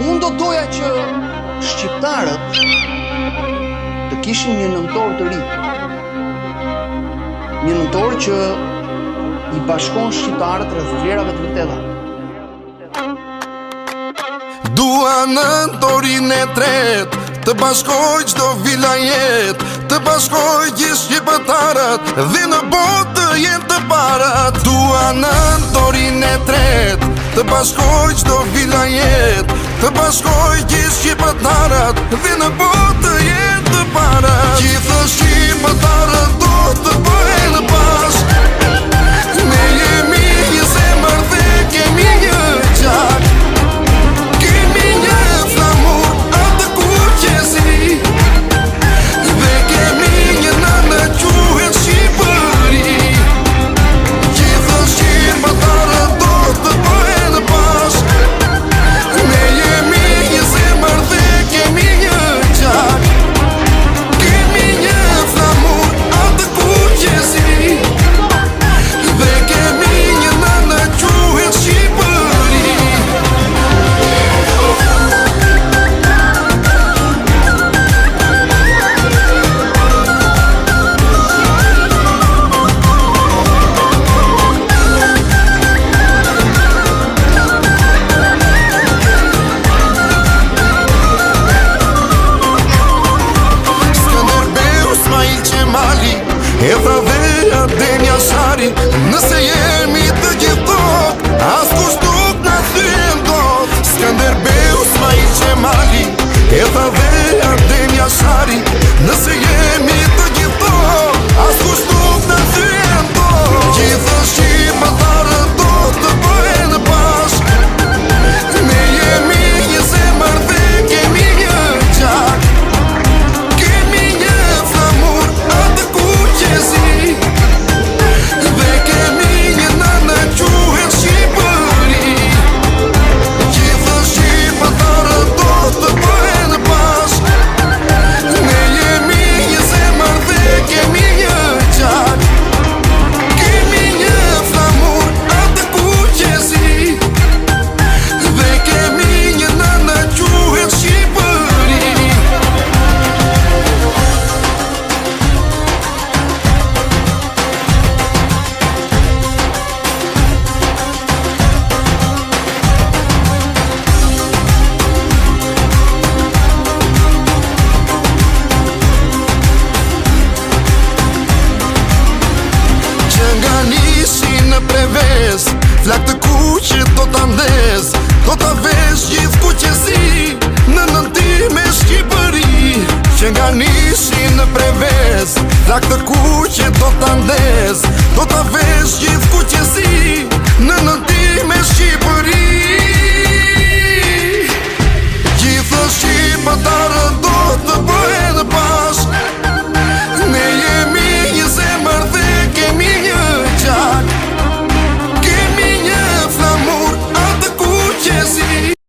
Unë do doja që shqiptarët të kishin një nëntor të ri. Një nëntor që i bashkon shqiptarët rreth vlerave të vërteta. Dua nëntorin e tret, të bashkoj çdo vilajet, të bashkoj gjithë shqiptarët dhe në botë të jenë të parat. Dua nëntorin e tret, të bashkoj çdo vilajet, të bashkoj gjithë shqiptarët dhe në botë të jenë të parat. Gjithë shqiptarët do të bëhen bashk, ne jemi një zemër dhe kemi një gjak. Kemi një flamur atë kuqezi, dhe kemi një nënë quhet Shqipëri. Gjithë shqiptarët do të bëhen bashk, ne jemi një zemër dhe kemi një gjak. Kemi një flamur atë kuqezi, dhe kemi një nënë quhet Shqipëri. E tha dhe Adenja Shari, nëse jemi të gjithë tot, as kush nuk na thyen dot. Skanderbeu Ismail Qemali, e tha dhe Adenja Shari, nëse jemi të gjithë tot, as kush nuk na thyen dot. Gjithë shqiptarët do të bëhen bashk, ne jemi një zemër dhe kemi një gjak. Kemi një flamur atë kuqezi, dhe kemi një nënë quhet Shqipëri. Gjithë shqiptarët do të bëhen bashk, ne jemi një zemër dhe kemi një gjak. Kemi një flamur atë kuqezi, dhe kemi një nënë quhet Shqipëri. Që nga nisi në prevez, flak të kuqit do t'a ndez, do t'a vesh gjithë kuqezi në nëntime Shqipëri. Që nga nisi në prevez, flak të kuqit do t'a ndez, do t'a vesh gjithë kuqezi